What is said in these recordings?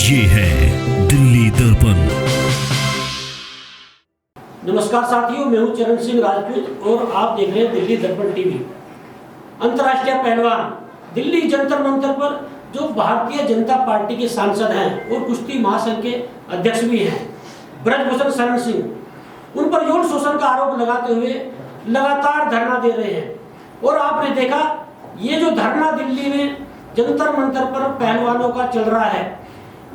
ये है दिल्ली दर्पण। नमस्कार साथियों, मैं हूं चरण सिंह राजपूत और आप देख रहे हैं दिल्ली दर्पण टीवी। अंतर्राष्ट्रीय पहलवान दिल्ली जंतर मंतर पर जो भारतीय जनता पार्टी के सांसद हैं और कुश्ती महासंघ के अध्यक्ष भी हैं, ब्रजभूषण शरण सिंह, उन पर यौन शोषण का आरोप लगाते हुए लगातार धरना दे रहे हैं। और आपने देखा ये जो धरना दिल्ली में जंतर मंतर पर पहलवानों का चल रहा है,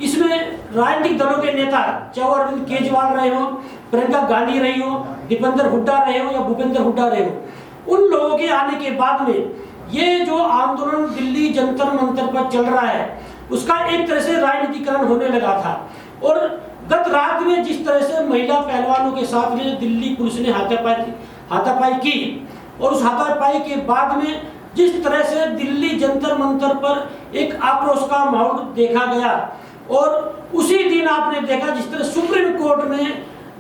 इसमें राजनीतिक दलों के नेता चाहे अरविंद केजरीवाल रहे हो, प्रियंका गांधी रही हो, दीपेंद्र हुड्डा रहे हो या भूपेंद्र हुड्डा रहे हो, उन लोगों के आने के बाद में ये जो आंदोलन दिल्ली जंतर मंतर पर चल रहा है उसका एक तरह से राजनीतिकरण होने लगा था। और गत रात में जिस तरह से महिला पहलवानों के साथ में दिल्ली पुलिस ने हाथापाई की और उस हाथापाई के बाद में जिस तरह से दिल्ली जंतर मंतर पर एक आक्रोश का माहौल देखा गया, और उसी दिन आपने देखा जिस तरह सुप्रीम कोर्ट ने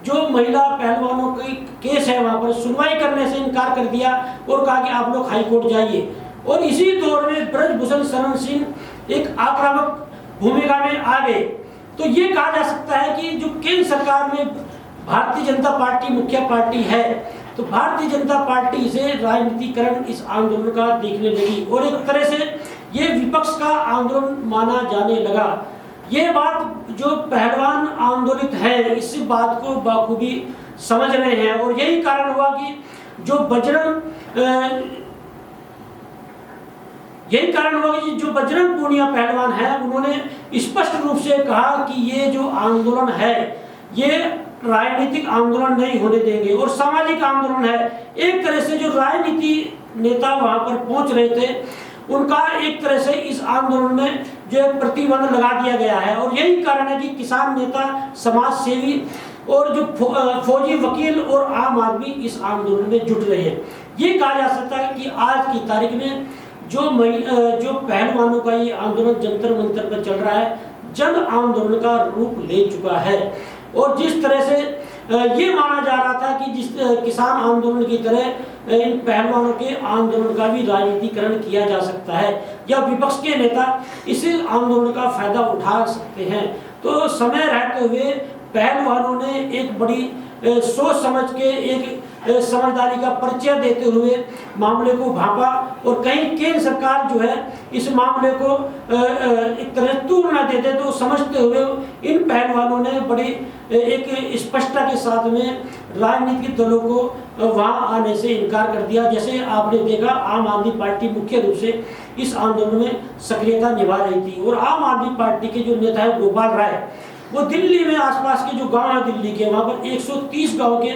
जो महिला पहलवानों की केस है वहां पर सुनवाई करने से इनकार कर दिया और कहा कि आप लोग हाई कोर्ट जाइए। और इसी दौर में ब्रजभूषण शरण सिंह एक आक्रामक भूमिका में आ गए। तो ये कहा जा सकता है कि जो केंद्र सरकार में भारतीय जनता पार्टी मुख्य पार्टी है, तो भारतीय जनता पार्टी से राजनीतिकरण इस आंदोलन का देखने लगी और एक तरह से ये विपक्ष का आंदोलन माना जाने लगा। ये बात जो पहलवान आंदोलित है इस बात को बाखूबी समझ रहे हैं और यही कारण हुआ कि जो बजरंग पूनिया पहलवान है उन्होंने स्पष्ट रूप से कहा कि ये जो आंदोलन है ये राजनीतिक आंदोलन नहीं होने देंगे और सामाजिक आंदोलन है। एक तरह से जो राजनीति नेता वहां पर पहुंच रहे थे उनका एक तरह से इस आंदोलन में जो प्रतिबंध लगा दिया गया है। और यही कारण है कि किसान नेता, समाज सेवी और जो फौजी वकील और आम आदमी इस आंदोलन में जुट रहे हैं। ये कहा जा सकता है कि आज की तारीख में जो पहलवानों का ये आंदोलन जंतर मंतर पर चल रहा है जन आंदोलन का रूप ले चुका है। और जिस तरह से ये माना जा रहा था कि जिस किसान आंदोलन की तरह इन पहलवानों के आंदोलन का भी राजनीतिकरण किया जा सकता है या विपक्ष के नेता इस आंदोलन का फायदा उठा सकते हैं। तो समय रहते हुए पहलवानों ने एक बड़ी सोच समझ के एक समझदारी का परिचय देते हुए मामले को भांपा और कहीं केंद्र सरकार जो है इस मामले को एक तरह तूल न देते तो समझते हुए इन पहलवानों ने बड़ी एक स्पष्टता के साथ में राजनीतिक दलों को वहां आने से इनकार कर दिया। जैसे आपने देखा आम आदमी पार्टी मुख्य रूप से इस आंदोलन में सक्रियता निभा रही थी और आम आदमी पार्टी के जो नेता है गोपाल राय, वो दिल्ली में आसपास के जो गांव है दिल्ली के वहां पर 130 गांव के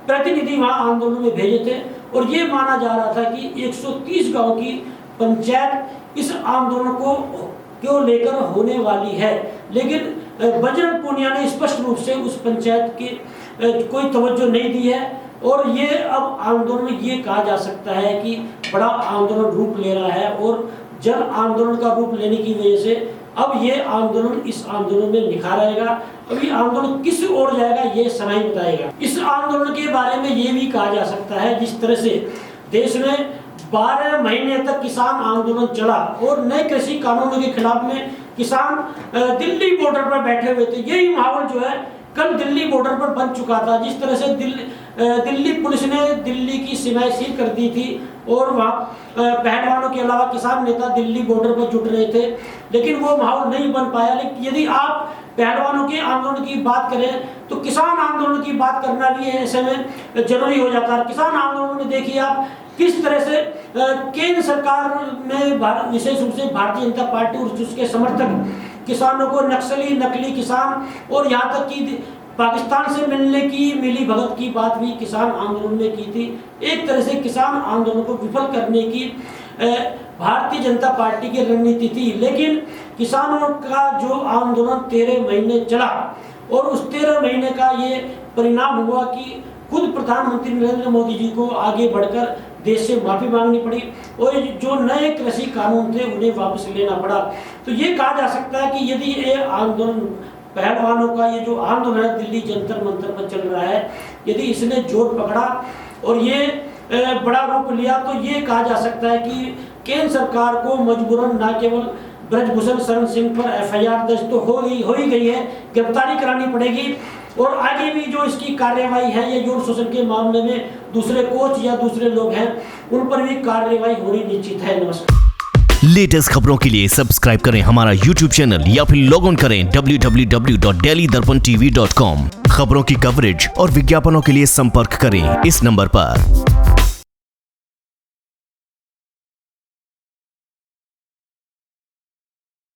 प्रतिनिधि वहां आंदोलन में भेजे थे और ये माना जा रहा था कि 130 गांव की पंचायत इस आंदोलन को लेकर होने वाली है। लेकिन बजरंग पूनिया ने स्पष्ट रूप से उस पंचायत की कोई तवज्जो नहीं दी है और ये अब आंदोलन ये कहा जा सकता है कि बड़ा आंदोलन रूप ले रहा है और जन आंदोलन का रूप लेने की वजह से अब ये आंदोलन इस आंदोलन में निखार आएगा। अब ये आंदोलन किस ओर जाएगा ये समय बताएगा। इस आंदोलन के बारे में ये भी कहा जा सकता है जिस तरह से देश में 12 महीने तक किसान आंदोलन चला और नए कृषि कानूनों के खिलाफ में किसान दिल्ली बॉर्डर पर बैठे हुए थे। यही माहौल जो है कल दिल्ली बॉर्डर पर बन चुका था। जिस तरह से दिल्ली पुलिस ने दिल्ली की सीमाएं सील कर दी थी और वहाँ पहलवानों के अलावा किसान नेता दिल्ली बॉर्डर पर जुट रहे थे, लेकिन वो माहौल नहीं बन पाया। लेकिन यदि आप पहलवानों के आंदोलन की बात करें तो किसान आंदोलन की बात करना भी ऐसे में जरूरी हो जाता है। किसान आंदोलन में देखिए आप किस तरह से केंद्र सरकार में विशेष रूप से भारतीय जनता पार्टी और उसके समर्थक किसानों को नकली किसान और यहाँ तक कि पाकिस्तान से मिलने की मिली भगत की बात भी किसान आंदोलन में की थी। एक तरह से किसान आंदोलन को विफल करने की भारतीय जनता पार्टी की रणनीति थी। लेकिन किसानों का जो आंदोलन 13 महीने चला और उस 13 महीने का ये परिणाम हुआ कि खुद प्रधानमंत्री नरेंद्र मोदी जी को आगे बढ़कर देश से माफी मांगनी पड़ी और जो नए कृषि कानून थे उन्हें वापस लेना पड़ा। तो ये कहा जा सकता है कि यदि ये आंदोलन पहलवानों का ये जो आंदोलन है दिल्ली जंतर मंतर पर चल रहा है, यदि इसने जोर पकड़ा और ये बड़ा रूप लिया तो ये कहा जा सकता है कि केंद्र सरकार को मजबूरन न केवल ब्रजभूषण शरण सिंह पर FIR दर्ज तो हो ही गई है, गिरफ्तारी करानी पड़ेगी और आगे भी जो इसकी कार्यवाही है, ये यौन शोषण के मामले में दूसरे कोच या दूसरे लोग हैं उन पर भी कार्यवाही होनी निश्चित है। नमस्कार। लेटेस्ट खबरों के लिए सब्सक्राइब करें हमारा YouTube चैनल या फिर लॉग ऑन करें www.delhidarpantv.com। खबरों की कवरेज और विज्ञापनों के लिए संपर्क करें इस नंबर पर।